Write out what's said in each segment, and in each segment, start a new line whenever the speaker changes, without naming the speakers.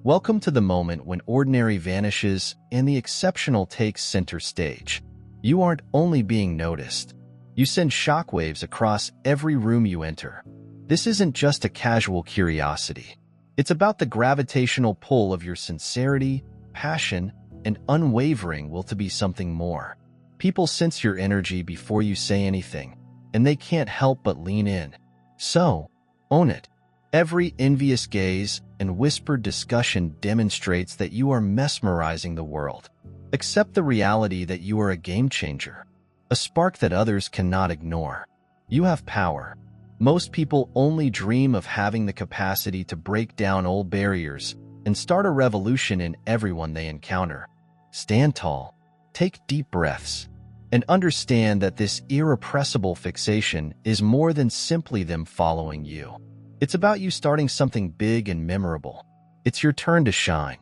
Welcome to the moment when ordinary vanishes and the exceptional takes center stage. You aren't only being noticed. You send shockwaves across every room you enter. This isn't just a casual curiosity. It's about the gravitational pull of your sincerity, passion, and unwavering will to be something more. People sense your energy before you say anything, and they can't help but lean in. So, own it. Every envious gaze and whispered discussion demonstrates that you are mesmerizing the world. Accept the reality that you are a game changer, a spark that others cannot ignore. You have power. Most people only dream of having the capacity to break down old barriers and start a revolution in everyone they encounter. Stand tall, take deep breaths, and understand that this irrepressible fixation is more than simply them following you. It's about you starting something big and memorable. It's your turn to shine.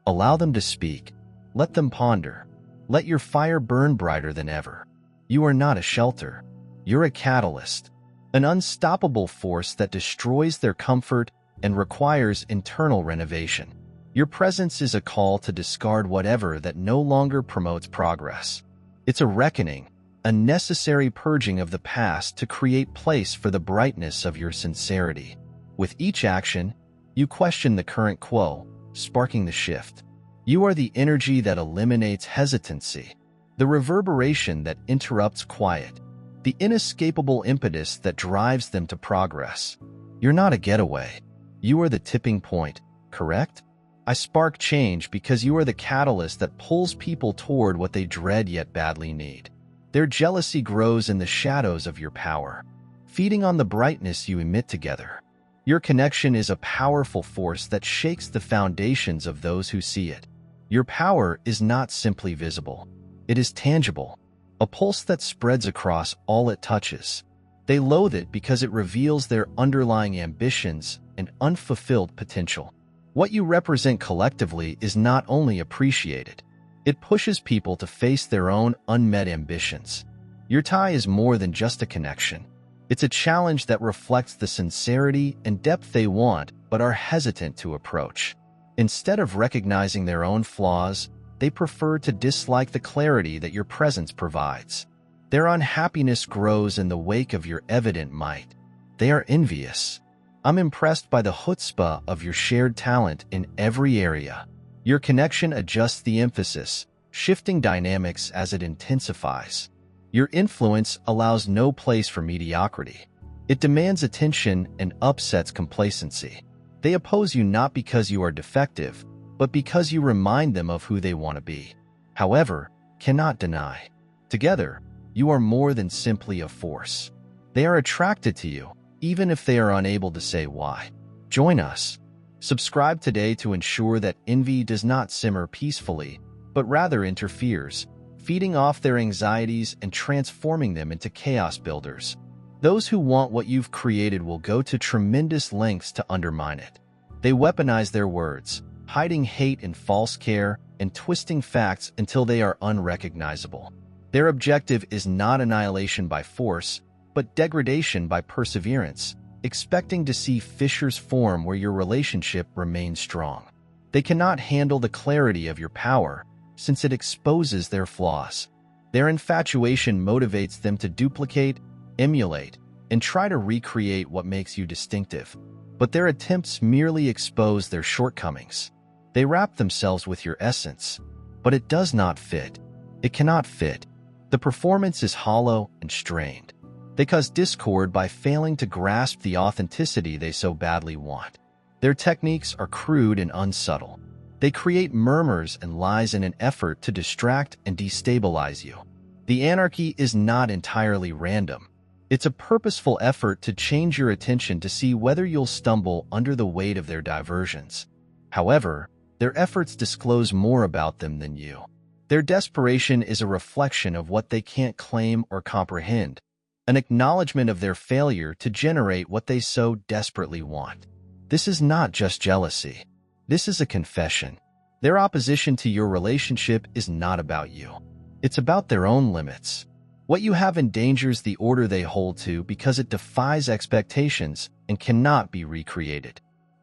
Allow them to speak. Let them ponder. Let your fire burn brighter than ever. You are not a shelter. You're a catalyst, an unstoppable force that destroys their comfort and requires internal renovation. Your presence is a call to discard whatever that no longer promotes progress. It's a reckoning, a necessary purging of the past to create place for the brightness of your sincerity. With each action, you question the current quo, sparking the shift. You are the energy that eliminates hesitancy, the reverberation that interrupts quiet, the inescapable impetus that drives them to progress. You're not a getaway. You are the tipping point, correct? I spark change because you are the catalyst that pulls people toward what they dread yet badly need. Their jealousy grows in the shadows of your power, feeding on the brightness you emit together. Your connection is a powerful force that shakes the foundations of those who see it. Your power is not simply visible. It is tangible, a pulse that spreads across all it touches. They loathe it because it reveals their underlying ambitions and unfulfilled potential. What you represent collectively is not only appreciated, it pushes people to face their own unmet ambitions. Your tie is more than just a connection. It's a challenge that reflects the sincerity and depth they want but are hesitant to approach. Instead of recognizing their own flaws, they prefer to dislike the clarity that your presence provides. Their unhappiness grows in the wake of your evident might. They are envious. I'm impressed by the chutzpah of your shared talent in every area. Your connection adjusts the emphasis, shifting dynamics as it intensifies. Your influence allows no place for mediocrity. It demands attention and upsets complacency. They oppose you not because you are defective, but because you remind them of who they want to be. However, cannot deny. Together, you are more than simply a force. They are attracted to you, even if they are unable to say why. Join us. Subscribe today to ensure that envy does not simmer peacefully, but rather interferes, feeding off their anxieties and transforming them into chaos builders. Those who want what you've created will go to tremendous lengths to undermine it. They weaponize their words, hiding hate in false care and twisting facts until they are unrecognizable. Their objective is not annihilation by force, but degradation by perseverance, expecting to see fissures form where your relationship remains strong. They cannot handle the clarity of your power, since it exposes their flaws. Their infatuation motivates them to duplicate, emulate, and try to recreate what makes you distinctive. But their attempts merely expose their shortcomings. They wrap themselves with your essence, but it does not fit. It cannot fit. The performance is hollow and strained. They cause discord by failing to grasp the authenticity they so badly want. Their techniques are crude and unsubtle. They create murmurs and lies in an effort to distract and destabilize you. The anarchy is not entirely random. It's a purposeful effort to change your attention to see whether you'll stumble under the weight of their diversions. However, their efforts disclose more about them than you. Their desperation is a reflection of what they can't claim or comprehend, an acknowledgement of their failure to generate what they so desperately want. This is not just jealousy. This is a confession. Their opposition to your relationship is not about you. It's about their own limits. What you have endangers the order they hold to because it defies expectations and cannot be recreated.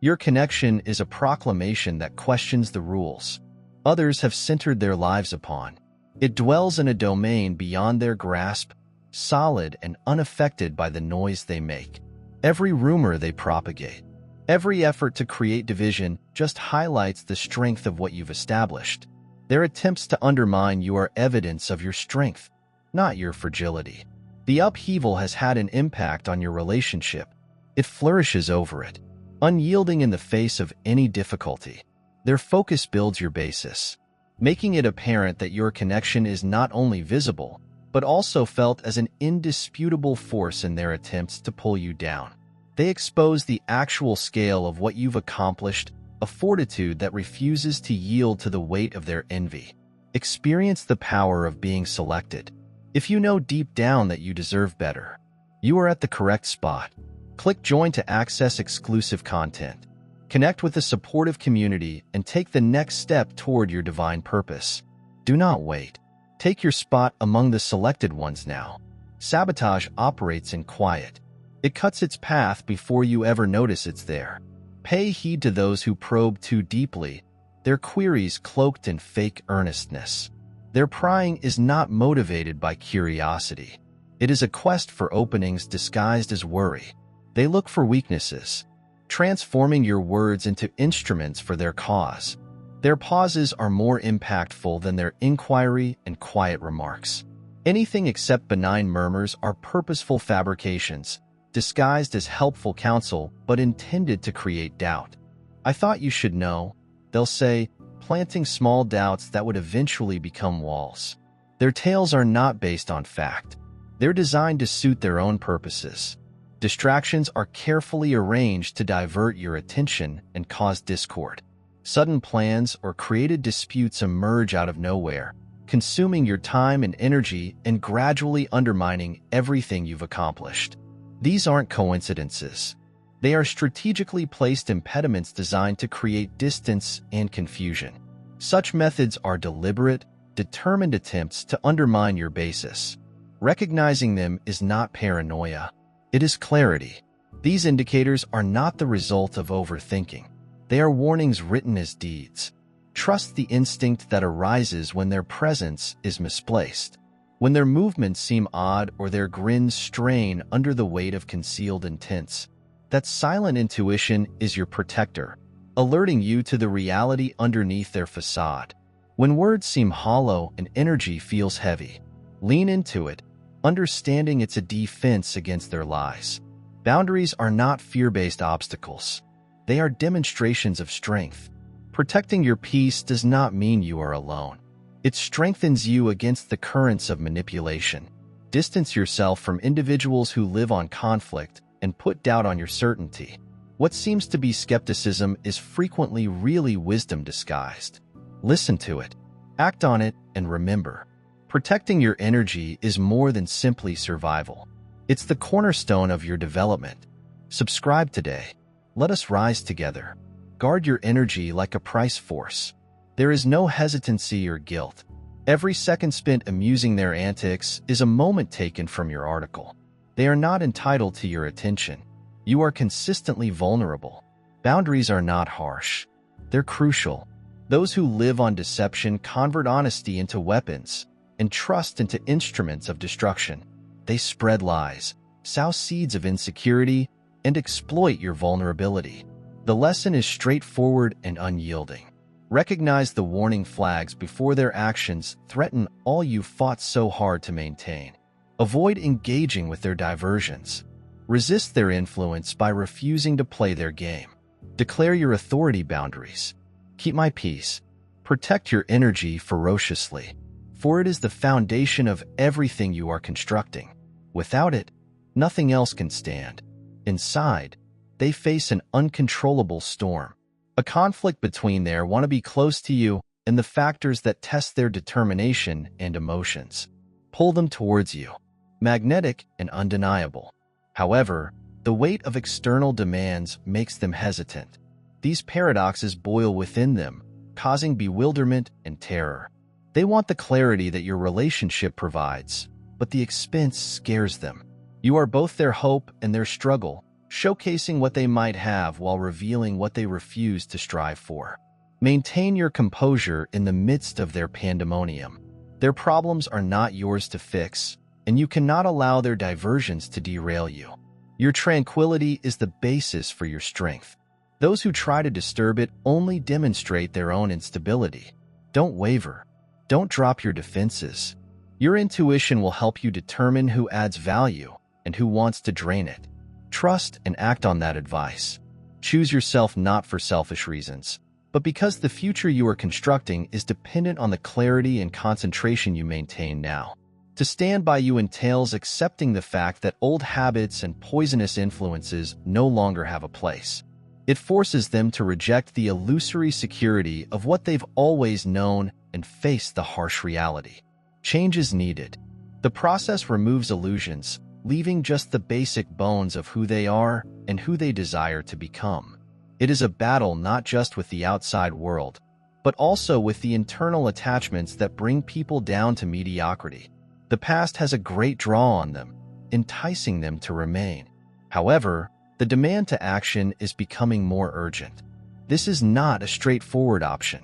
Your connection is a proclamation that questions the rules others have centered their lives upon. It dwells in a domain beyond their grasp, solid and unaffected by the noise they make. Every rumor they propagate, every effort to create division just highlights the strength of what you've established. Their attempts to undermine you are evidence of your strength, not your fragility. The upheaval has had an impact on your relationship. It flourishes over it, unyielding in the face of any difficulty. Their focus builds your basis, making it apparent that your connection is not only visible, but also felt as an indisputable force in their attempts to pull you down. They expose the actual scale of what you've accomplished, a fortitude that refuses to yield to the weight of their envy. Experience the power of being selected. If you know deep down that you deserve better, you are at the correct spot. Click Join to access exclusive content. Connect with a supportive community and take the next step toward your divine purpose. Do not wait. Take your spot among the selected ones now. Sabotage operates in quiet. It cuts its path before you ever notice it's there. Pay heed to those who probe too deeply, their queries cloaked in fake earnestness. Their prying is not motivated by curiosity. It is a quest for openings disguised as worry. They look for weaknesses, transforming your words into instruments for their cause. Their pauses are more impactful than their inquiry and quiet remarks. Anything except benign murmurs are purposeful fabrications, disguised as helpful counsel but intended to create doubt. I thought you should know, they'll say, planting small doubts that would eventually become walls. Their tales are not based on fact. They're designed to suit their own purposes. Distractions are carefully arranged to divert your attention and cause discord. Sudden plans or created disputes emerge out of nowhere, consuming your time and energy and gradually undermining everything you've accomplished. These aren't coincidences. They are strategically placed impediments designed to create distance and confusion. Such methods are deliberate, determined attempts to undermine your basis. Recognizing them is not paranoia. It is clarity. These indicators are not the result of overthinking. They are warnings written as deeds. Trust the instinct that arises when their presence is misplaced, when their movements seem odd or their grins strain under the weight of concealed intents. That silent intuition is your protector, alerting you to the reality underneath their facade. When words seem hollow and energy feels heavy, lean into it, understanding it's a defense against their lies. Boundaries are not fear-based obstacles. They are demonstrations of strength. Protecting your peace does not mean you are alone. It strengthens you against the currents of manipulation. Distance yourself from individuals who live on conflict and put doubt on your certainty. What seems to be skepticism is frequently really wisdom disguised. Listen to it, act on it, and remember, protecting your energy is more than simply survival. It's the cornerstone of your development. Subscribe today. Let us rise together. Guard your energy like a price force. There is no hesitancy or guilt. Every second spent amusing their antics is a moment taken from your article. They are not entitled to your attention. You are consistently vulnerable. Boundaries are not harsh. They're crucial. Those who live on deception convert honesty into weapons and trust into instruments of destruction. They spread lies, sow seeds of insecurity, and exploit your vulnerability. The lesson is straightforward and unyielding. Recognize the warning flags before their actions threaten all you fought so hard to maintain. Avoid engaging with their diversions. Resist their influence by refusing to play their game. Declare your authority boundaries. Keep my peace. Protect your energy ferociously, for it is the foundation of everything you are constructing. Without it, nothing else can stand. Inside, they face an uncontrollable storm, a conflict between their want to be close to you and the factors that test their determination and emotions. Pull them towards you, magnetic and undeniable. However, the weight of external demands makes them hesitant. These paradoxes boil within them, causing bewilderment and terror. They want the clarity that your relationship provides, but the expense scares them. You are both their hope and their struggle, showcasing what they might have while revealing what they refuse to strive for. Maintain your composure in the midst of their pandemonium. Their problems are not yours to fix, and you cannot allow their diversions to derail you. Your tranquility is the basis for your strength. Those who try to disturb it only demonstrate their own instability. Don't waver. Don't drop your defenses. Your intuition will help you determine who adds value and who wants to drain it. Trust and act on that advice. Choose yourself not for selfish reasons, but because the future you are constructing is dependent on the clarity and concentration you maintain now. To stand by you entails accepting the fact that old habits and poisonous influences no longer have a place. It forces them to reject the illusory security of what they've always known and face the harsh reality. Change is needed. The process removes illusions, leaving just the basic bones of who they are and who they desire to become. It is a battle not just with the outside world, but also with the internal attachments that bring people down to mediocrity. The past has a great draw on them, enticing them to remain. However, the demand to action is becoming more urgent. This is not a straightforward option.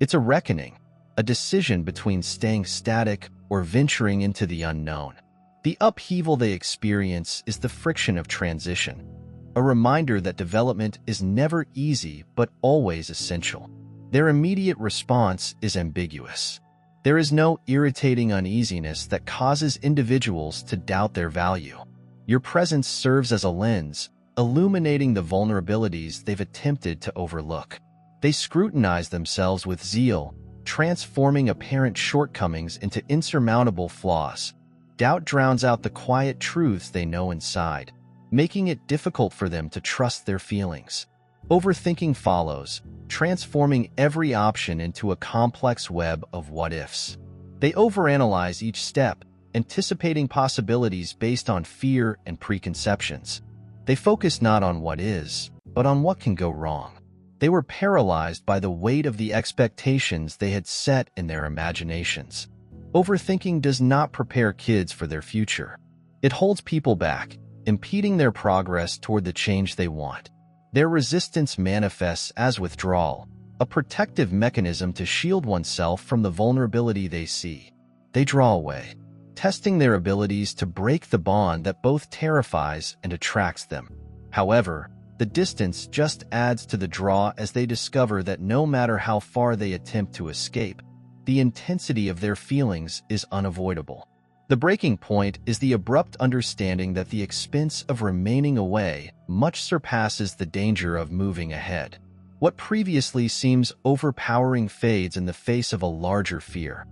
It's a reckoning, a decision between staying static or venturing into the unknown. The upheaval they experience is the friction of transition, a reminder that development is never easy but always essential. Their immediate response is ambiguous. There is no irritating uneasiness that causes individuals to doubt their value. Your presence serves as a lens, illuminating the vulnerabilities they've attempted to overlook. They scrutinize themselves with zeal, transforming apparent shortcomings into insurmountable flaws. Doubt drowns out the quiet truths they know inside, making it difficult for them to trust their feelings. Overthinking follows, transforming every option into a complex web of what-ifs. They overanalyze each step, anticipating possibilities based on fear and preconceptions. They focus not on what is, but on what can go wrong. They were paralyzed by the weight of the expectations they had set in their imaginations. Overthinking does not prepare kids for their future. It holds people back, impeding their progress toward the change they want. Their resistance manifests as withdrawal, a protective mechanism to shield oneself from the vulnerability they see. They draw away, testing their abilities to break the bond that both terrifies and attracts them. However, the distance just adds to the draw as they discover that no matter how far they attempt to escape, the intensity of their feelings is unavoidable. The breaking point is the abrupt understanding that the expense of remaining away much surpasses the danger of moving ahead. What previously seems overpowering fades in the face of a larger fear: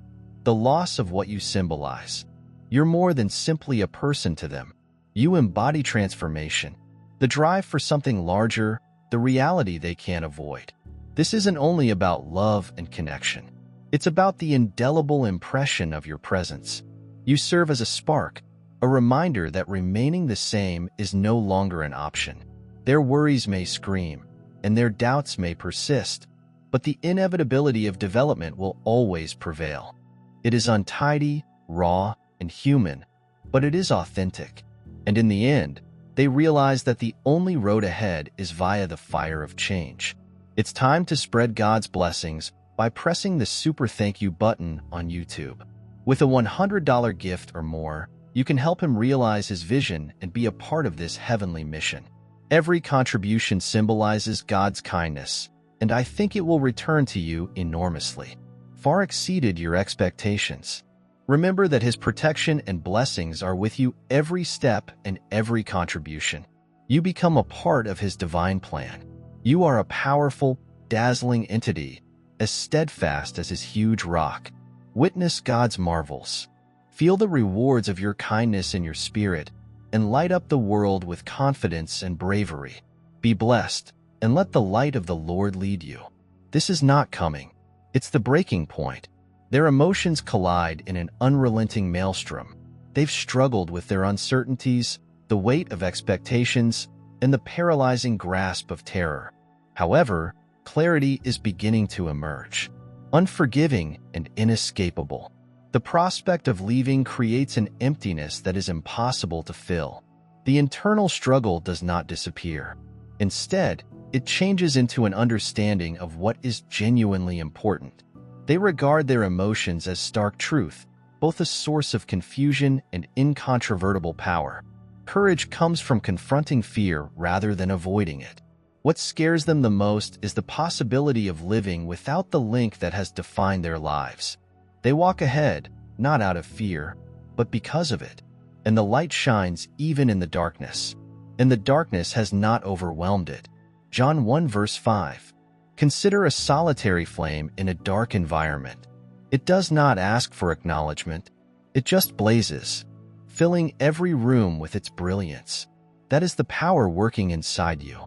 the loss of what you symbolize. You're more than simply a person to them. You embody transformation, the drive for something larger, the reality they can't avoid. This isn't only about love and connection. It's about the indelible impression of your presence. You serve as a spark, a reminder that remaining the same is no longer an option. Their worries may scream, and their doubts may persist, but the inevitability of development will always prevail. It is untidy, raw, and human, but it is authentic. And in the end, they realize that the only road ahead is via the fire of change. It's time to spread God's blessings by pressing the super thank you button on YouTube. With a $100 gift or more, you can help him realize his vision and be a part of this heavenly mission. Every contribution symbolizes God's kindness, and I think it will return to you enormously. Far exceeded your expectations. Remember that his protection and blessings are with you every step and every contribution. You become a part of his divine plan. You are a powerful, dazzling entity, as steadfast as his huge rock. Witness God's marvels. Feel the rewards of your kindness in your spirit, and light up the world with confidence and bravery. Be blessed, and let the light of the Lord lead you. This is not coming. It's the breaking point. Their emotions collide in an unrelenting maelstrom. They've struggled with their uncertainties, the weight of expectations, and the paralyzing grasp of terror. However, clarity is beginning to emerge. Unforgiving and inescapable. The prospect of leaving creates an emptiness that is impossible to fill. The internal struggle does not disappear. Instead, it changes into an understanding of what is genuinely important. They regard their emotions as stark truth, both a source of confusion and incontrovertible power. Courage comes from confronting fear rather than avoiding it. What scares them the most is the possibility of living without the link that has defined their lives. They walk ahead, not out of fear, but because of it. And the light shines even in the darkness. And the darkness has not overwhelmed it. John 1 verse 5. Consider a solitary flame in a dark environment. It does not ask for acknowledgement. It just blazes, filling every room with its brilliance. That is the power working inside you.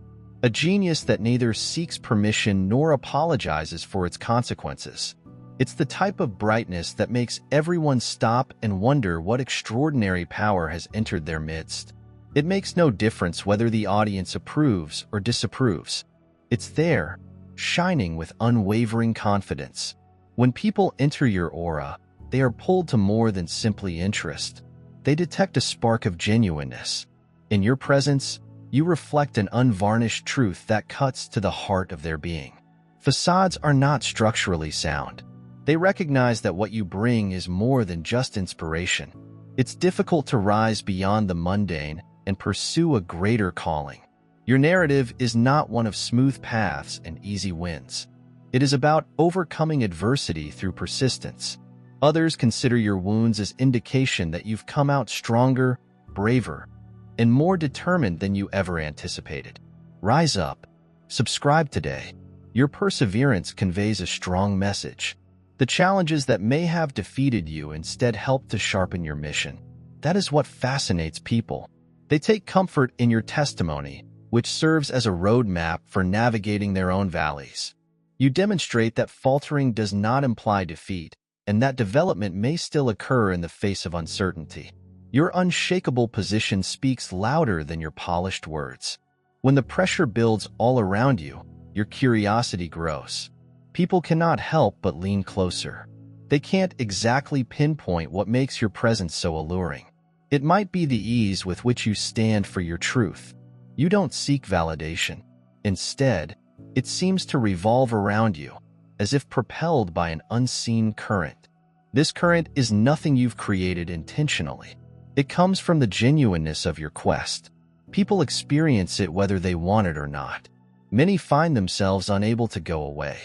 A genius that neither seeks permission nor apologizes for its consequences. It's the type of brightness that makes everyone stop and wonder what extraordinary power has entered their midst. It makes no difference whether the audience approves or disapproves. It's there, shining with unwavering confidence. When people enter your aura, they are pulled to more than simply interest. They detect a spark of genuineness. In your presence, you reflect an unvarnished truth that cuts to the heart of their being. Facades are not structurally sound. They recognize that what you bring is more than just inspiration. It's difficult to rise beyond the mundane and pursue a greater calling. Your narrative is not one of smooth paths and easy wins. It is about overcoming adversity through persistence. Others consider your wounds as indication that you've come out stronger, braver, and more determined than you ever anticipated. Rise up. Subscribe today. Your perseverance conveys a strong message. The challenges that may have defeated you instead help to sharpen your mission. That is what fascinates people. They take comfort in your testimony, which serves as a roadmap for navigating their own valleys. You demonstrate that faltering does not imply defeat, and that development may still occur in the face of uncertainty. Your unshakable position speaks louder than your polished words. When the pressure builds all around you, your curiosity grows. People cannot help but lean closer. They can't exactly pinpoint what makes your presence so alluring. It might be the ease with which you stand for your truth. You don't seek validation. Instead, it seems to revolve around you, as if propelled by an unseen current. This current is nothing you've created intentionally. It comes from the genuineness of your quest. People experience it whether they want it or not. Many find themselves unable to go away.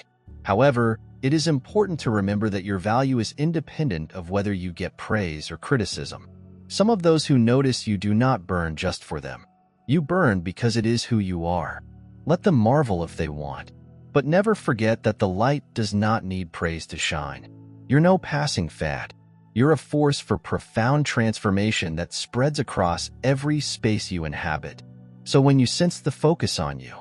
However, it is important to remember that your value is independent of whether you get praise or criticism. Some of those who notice you do not burn just for them. You burn because it is who you are. Let them marvel if they want. But never forget that the light does not need praise to shine. You're no passing fad. You're a force for profound transformation that spreads across every space you inhabit. So when you sense the focus on you,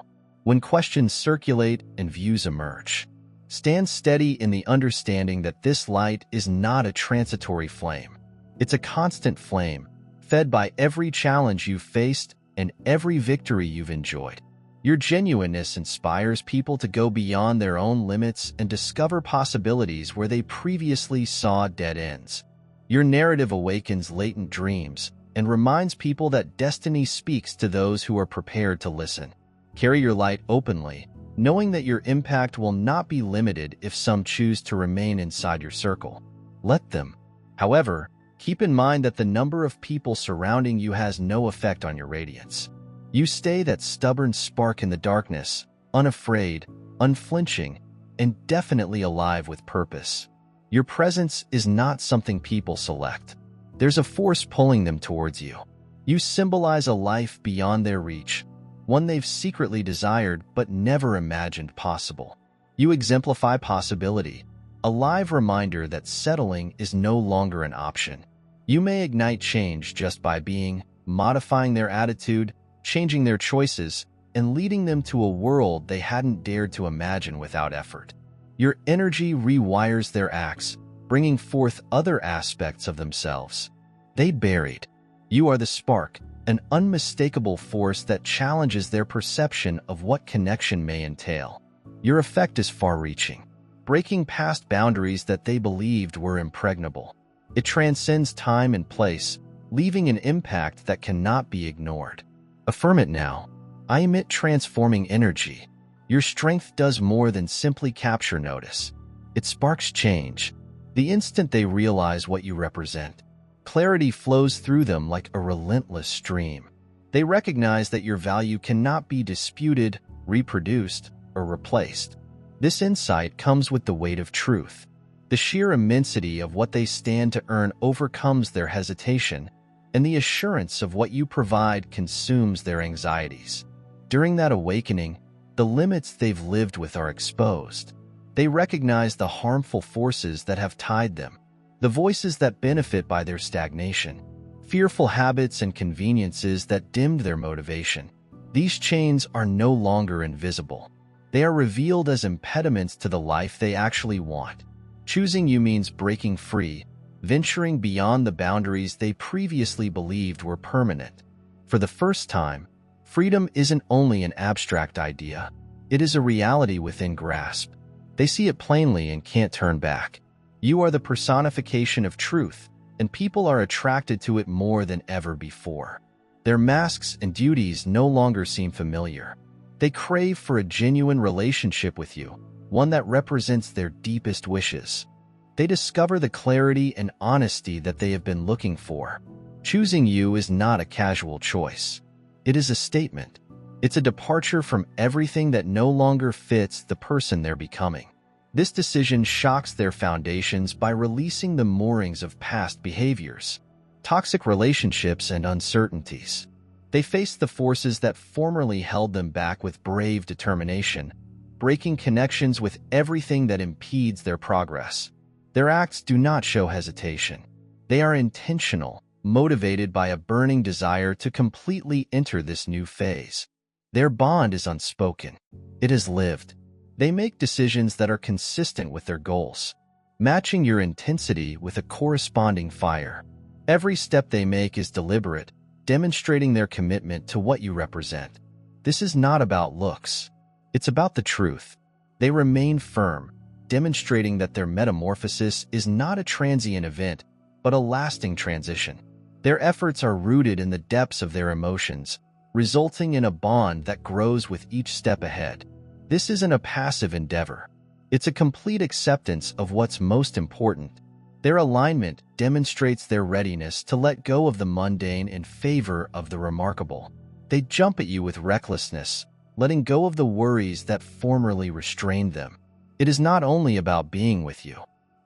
when questions circulate and views emerge, stand steady in the understanding that this light is not a transitory flame. It's a constant flame, fed by every challenge you've faced and every victory you've enjoyed. Your genuineness inspires people to go beyond their own limits and discover possibilities where they previously saw dead ends. Your narrative awakens latent dreams and reminds people that destiny speaks to those who are prepared to listen. Carry your light openly, knowing that your impact will not be limited if some choose to remain inside your circle. Let them. However, keep in mind that the number of people surrounding you has no effect on your radiance. You stay that stubborn spark in the darkness, unafraid, unflinching, and definitely alive with purpose. Your presence is not something people select. There's a force pulling them towards you. You symbolize a life beyond their reach, one they've secretly desired but never imagined possible. You exemplify possibility, a live reminder that settling is no longer an option. You may ignite change just by being, modifying their attitude, changing their choices, and leading them to a world they hadn't dared to imagine without effort. Your energy rewires their acts, bringing forth other aspects of themselves they'd buried. You are the spark, an unmistakable force that challenges their perception of what connection may entail. Your effect is far-reaching, breaking past boundaries that they believed were impregnable. It transcends time and place, leaving an impact that cannot be ignored. Affirm it now. I emit transforming energy. Your strength does more than simply capture notice. It sparks change. The instant they realize what you represent, clarity flows through them like a relentless stream. They recognize that your value cannot be disputed, reproduced, or replaced. This insight comes with the weight of truth. The sheer immensity of what they stand to earn overcomes their hesitation, and the assurance of what you provide consumes their anxieties. During that awakening, the limits they've lived with are exposed. They recognize the harmful forces that have tied them, the voices that benefit by their stagnation, fearful habits and conveniences that dimmed their motivation. These chains are no longer invisible. They are revealed as impediments to the life they actually want. Choosing you means breaking free, venturing beyond the boundaries they previously believed were permanent. For the first time, freedom isn't only an abstract idea. It is a reality within grasp. They see it plainly and can't turn back. You are the personification of truth, and people are attracted to it more than ever before. Their masks and duties no longer seem familiar. They crave for a genuine relationship with you, one that represents their deepest wishes. They discover the clarity and honesty that they have been looking for. Choosing you is not a casual choice. It is a statement. It's a departure from everything that no longer fits the person they're becoming. This decision shocks their foundations by releasing the moorings of past behaviors, toxic relationships, and uncertainties. They face the forces that formerly held them back with brave determination, breaking connections with everything that impedes their progress. Their acts do not show hesitation. They are intentional, motivated by a burning desire to completely enter this new phase. Their bond is unspoken. It is lived. They make decisions that are consistent with their goals, matching your intensity with a corresponding fire. Every step they make is deliberate, demonstrating their commitment to what you represent. This is not about looks. It's about the truth. They remain firm, demonstrating that their metamorphosis is not a transient event, but a lasting transition. Their efforts are rooted in the depths of their emotions, resulting in a bond that grows with each step ahead. This isn't a passive endeavor. It's a complete acceptance of what's most important. Their alignment demonstrates their readiness to let go of the mundane in favor of the remarkable. They jump at you with recklessness, letting go of the worries that formerly restrained them. It is not only about being with you.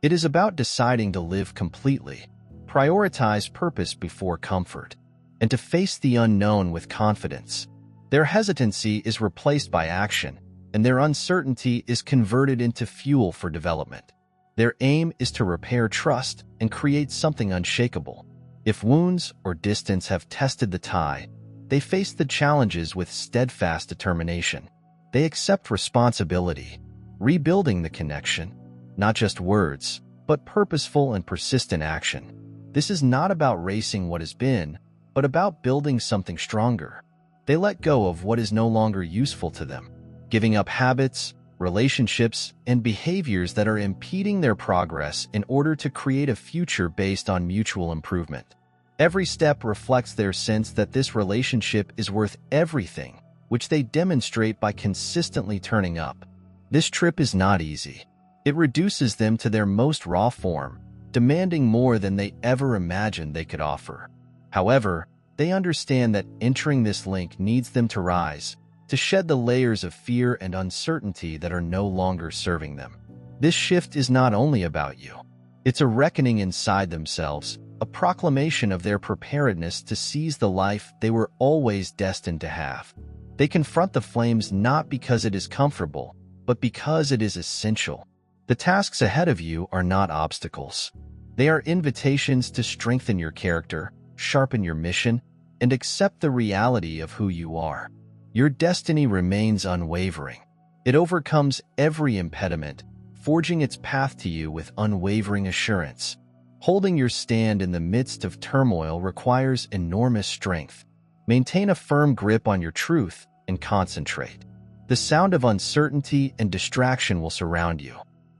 It is about deciding to live completely, prioritize purpose before comfort, and to face the unknown with confidence. Their hesitancy is replaced by action, and their uncertainty is converted into fuel for development. Their aim is to repair trust and create something unshakable. If wounds or distance have tested the tie, they face the challenges with steadfast determination. They accept responsibility, rebuilding the connection, not just words, but purposeful and persistent action. This is not about racing what has been, but about building something stronger. They let go of what is no longer useful to them, giving up habits, relationships, and behaviors that are impeding their progress in order to create a future based on mutual improvement. Every step reflects their sense that this relationship is worth everything, which they demonstrate by consistently turning up. This trip is not easy. It reduces them to their most raw form, demanding more than they ever imagined they could offer. However, they understand that entering this link needs them to rise, to shed the layers of fear and uncertainty that are no longer serving them. This shift is not only about you. It's a reckoning inside themselves, a proclamation of their preparedness to seize the life they were always destined to have. They confront the flames not because it is comfortable, but because it is essential. The tasks ahead of you are not obstacles. They are invitations to strengthen your character, sharpen your mission, and accept the reality of who you are. Your destiny remains unwavering. It overcomes every impediment, forging its path to you with unwavering assurance. Holding your stand in the midst of turmoil requires enormous strength. Maintain a firm grip on your truth and concentrate. The sound of uncertainty and distraction will surround you,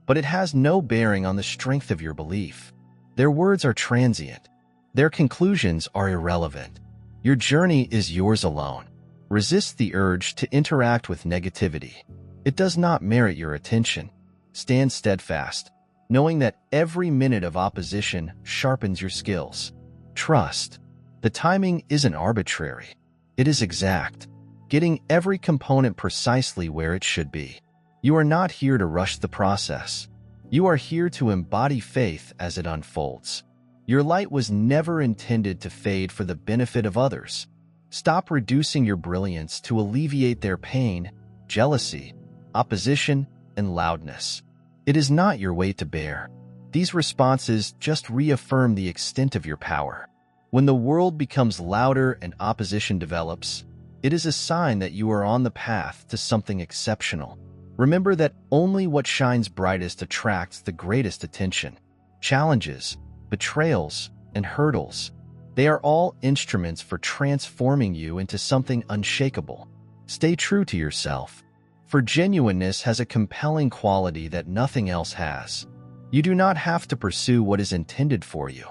but it has no bearing on the strength of your belief. Their words are transient. Their conclusions are irrelevant. Your journey is yours alone. Resist the urge to interact with negativity. It does not merit your attention. Stand steadfast, knowing that every minute of opposition sharpens your skills. Trust. The timing isn't arbitrary. It is exact, getting every component precisely where it should be. You are not here to rush the process. You are here to embody faith as it unfolds. Your light was never intended to fade for the benefit of others. Stop reducing your brilliance to alleviate their pain, jealousy, opposition, and loudness. It is not your weight to bear. These responses just reaffirm the extent of your power. When the world becomes louder and opposition develops, it is a sign that you are on the path to something exceptional. Remember that only what shines brightest attracts the greatest attention. Challenges, betrayals, and hurdles, they are all instruments for transforming you into something unshakable. Stay true to yourself, for genuineness has a compelling quality that nothing else has. You do not have to pursue what is intended for you.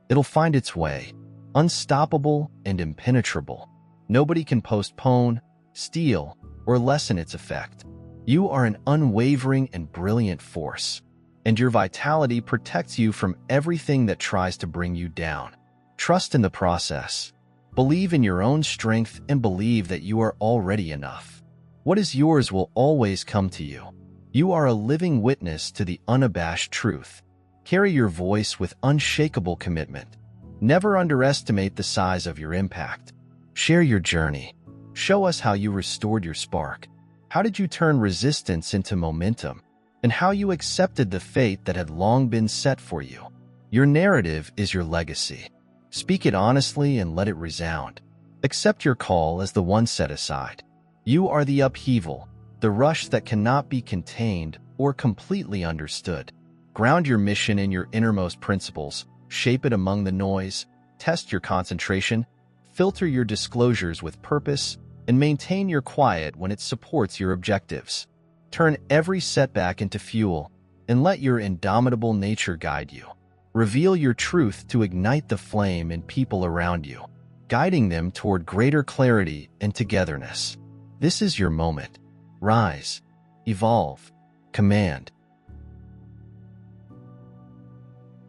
It'll find its way, unstoppable and impenetrable. Nobody can postpone, steal, or lessen its effect. You are an unwavering and brilliant force, and your vitality protects you from everything that tries to bring you down. Trust in the process. Believe in your own strength and believe that you are already enough. What is yours will always come to you. You are a living witness to the unabashed truth. Carry your voice with unshakable commitment. Never underestimate the size of your impact. Share your journey. Show us how you restored your spark. How did you turn resistance into momentum? And how you accepted the fate that had long been set for you. Your narrative is your legacy. Speak it honestly and let it resound. Accept your call as the one set aside. You are the upheaval, the rush that cannot be contained or completely understood. Ground your mission in your innermost principles, shape it among the noise, test your concentration, filter your disclosures with purpose, and maintain your quiet when it supports your objectives. Turn every setback into fuel, and let your indomitable nature guide you. Reveal your truth to ignite the flame in people around you, guiding them toward greater clarity and togetherness. This is your moment. Rise, evolve, command.